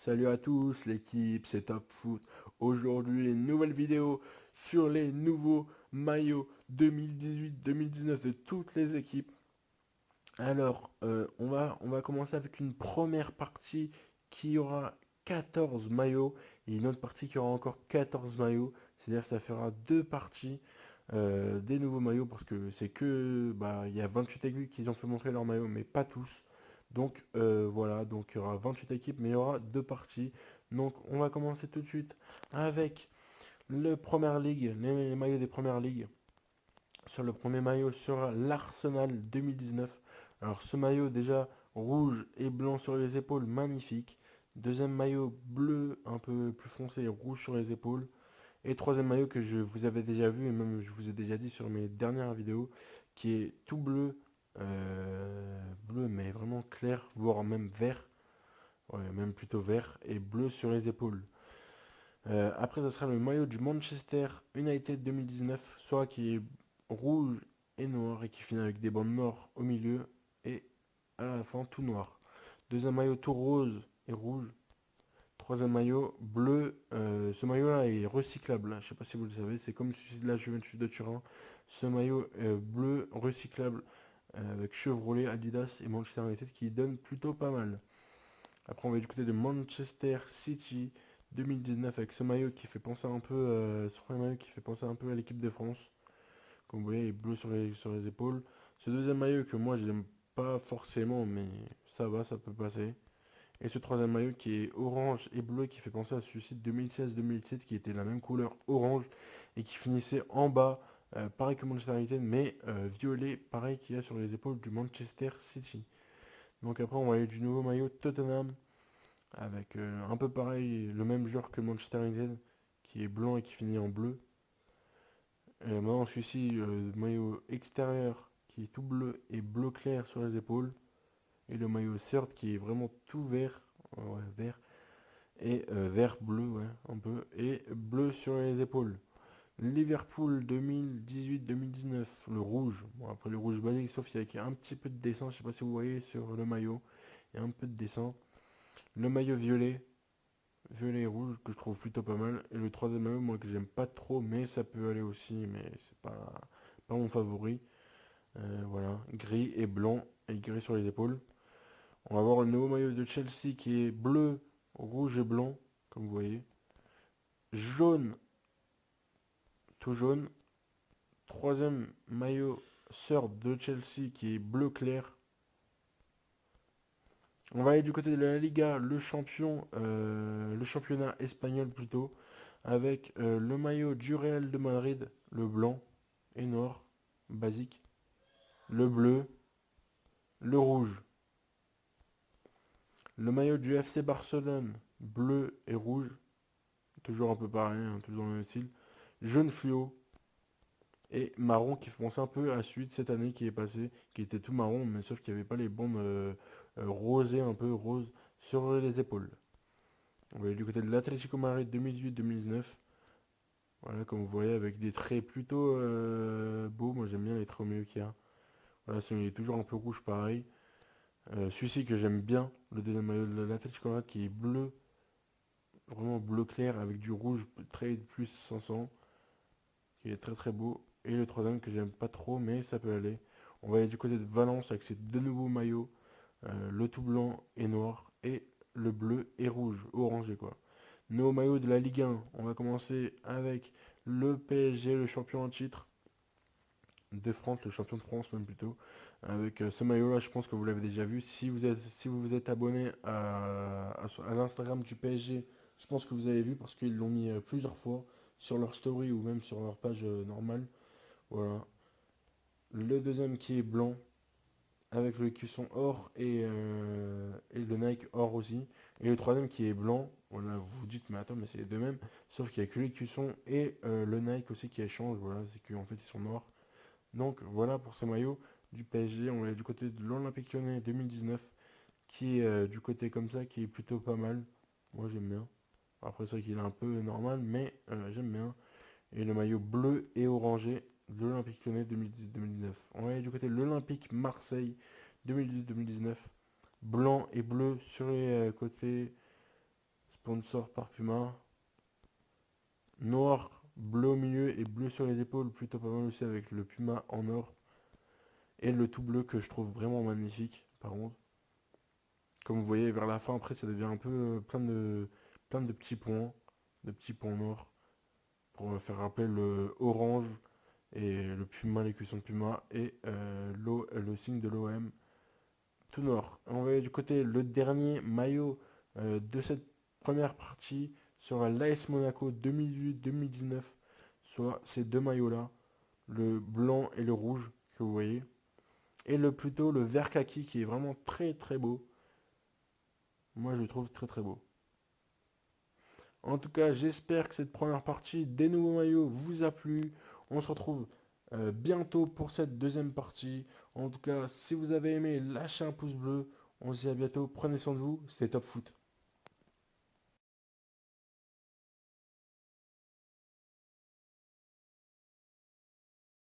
Salut à tous l'équipe, c'est Top Foot. Aujourd'hui, une nouvelle vidéo sur les nouveaux maillots 2018-2019 de toutes les équipes. Alors, on va commencer avec une première partie qui aura 14 maillots et une autre partie qui aura encore 14 maillots. C'est-à-dire que ça fera deux parties des nouveaux maillots parce que c'est que, il y a 28 équipes qui ont fait montrer leurs maillots, mais pas tous. Donc voilà, donc il y aura 28 équipes, mais il y aura deux parties. Donc on va commencer tout de suite avec le Premier League, les maillots des Premières Ligues. Sur le premier maillot sera l'Arsenal 2019. Alors ce maillot déjà rouge et blanc sur les épaules, magnifique. Deuxième maillot bleu un peu plus foncé et rouge sur les épaules. Et troisième maillot que je vous avais déjà vu et même je vous ai déjà dit sur mes dernières vidéos, qui est tout bleu, bleu mais vraiment clair, voire même vert, ouais, même plutôt vert et bleu sur les épaules. Après, ça sera le maillot du Manchester United 2019, soit qui est rouge et noir et qui finit avec des bandes noires au milieu et à la fin tout noir. Deuxième maillot tout rose et rouge. Troisième maillot bleu. Ce maillot-là est recyclable. Je ne sais pas si vous le savez, c'est comme celui de la Juventus de Turin. Ce maillot bleu recyclable avec Chevrolet, Adidas et Manchester United qui donne plutôt pas mal. Après, on va du côté de Manchester City 2019 avec ce maillot qui fait penser un peu, ce maillot qui fait penser un peu à l'équipe de France. Comme vous voyez, il est bleu sur les épaules. Ce deuxième maillot que moi je n'aime pas forcément, mais ça va, ça peut passer. Et ce troisième maillot qui est orange et bleu qui fait penser à celui-ci de 2016-2017 qui était la même couleur orange et qui finissait en bas, pareil que Manchester United, mais violet, pareil qu'il y a sur les épaules du Manchester City. Donc après, on va aller du nouveau maillot Tottenham avec un peu pareil, le même genre que Manchester United, qui est blanc et qui finit en bleu. Et maintenant, celui-ci, maillot extérieur, qui est tout bleu et bleu clair sur les épaules. Et le maillot third, qui est vraiment tout vert, ouais, vert, et vert-bleu, ouais, un peu, et bleu sur les épaules. Liverpool 2018-2019, le rouge. Bon, après le rouge basique, sauf qu'il y a un petit peu de dessin, je sais pas si vous voyez sur le maillot, il y a un peu de dessin. Le maillot violet et rouge que je trouve plutôt pas mal. Et le troisième maillot, moi que j'aime pas trop, mais ça peut aller aussi, mais c'est pas mon favori. Voilà, gris et blanc et gris sur les épaules. On va voir le nouveau maillot de Chelsea qui est bleu, rouge et blanc, comme vous voyez. Jaune, tout jaune. Troisième maillot sœur de Chelsea qui est bleu clair. On va aller du côté de la Liga, le championnat espagnol plutôt, avec le maillot du Real de Madrid, le blanc et noir, basique, le bleu, le rouge. Le maillot du FC Barcelone, bleu et rouge, toujours un peu pareil, hein, toujours dans le même style. Jaune fluo et marron qui fait penser un peu à celui de cette année qui est passé, qui était tout marron, mais sauf qu'il n'y avait pas les bandes rosées, un peu roses, sur les épaules. On va aller du côté de l'Atlético Madrid 2018-2019. Voilà, comme vous voyez, avec des traits plutôt beaux. Moi, j'aime bien les traits au milieu qu'il y a. Voilà, celui-là, il est toujours un peu rouge, pareil. Celui-ci que j'aime bien, le deuxième maillot de l'Atlético Madrid, qui est bleu, vraiment bleu clair, avec du rouge très plus 500, qui est très très beau. Et le troisième que j'aime pas trop, mais ça peut aller. On va aller du côté de Valence avec ces deux nouveaux maillots, le tout blanc et noir, et le bleu et rouge, orangé quoi. Nos maillots de la Ligue 1, on va commencer avec le PSG, le champion en titre de France, le champion de France même plutôt. Avec ce maillot-là, je pense que vous l'avez déjà vu. Si vous vous êtes abonné à l'Instagram du PSG, je pense que vous avez vu parce qu'ils l'ont mis plusieurs fois sur leur story ou même sur leur page normale. Voilà. Le deuxième qui est blanc, avec le cuisson or et le Nike or aussi. Et le troisième qui est blanc, voilà, vous vous dites, mais attends, mais c'est les deux mêmes. Sauf qu'il n'y a que les cuissons et le Nike aussi qui échangent, voilà, c'est qu'en fait ils sont noirs. Donc voilà pour ce maillot du PSG. On est du côté de l'Olympique Lyonnais 2019, qui est du côté comme ça, qui est plutôt pas mal. Moi j'aime bien. Après c'est vrai qu'il est un peu normal, mais j'aime bien. Et le maillot bleu et orangé de l'Olympique Lyonnais 2018-2019. On va aller du côté de l'Olympique Marseille 2018-2019. Blanc et bleu sur les côtés. sponsor par Puma. Noir, bleu au milieu et bleu sur les épaules, plutôt pas mal aussi avec le Puma en or. Et le tout bleu que je trouve vraiment magnifique, par contre. Comme vous voyez, vers la fin, après, ça devient un peu plein de petits points noirs, pour me faire rappeler le orange et le Puma, les cuissons de Puma, et le signe de l'OM, tout noir. On va du côté le dernier maillot de cette première partie sera l'AS Monaco 2018-2019, soit ces deux maillots-là, le blanc et le rouge que vous voyez, et plutôt le vert kaki qui est vraiment très très beau. Moi je le trouve très très beau. En tout cas, j'espère que cette première partie des nouveaux maillots vous a plu. On se retrouve bientôt pour cette deuxième partie. En tout cas, si vous avez aimé, lâchez un pouce bleu. On se dit à bientôt. Prenez soin de vous. C'était Top Foot.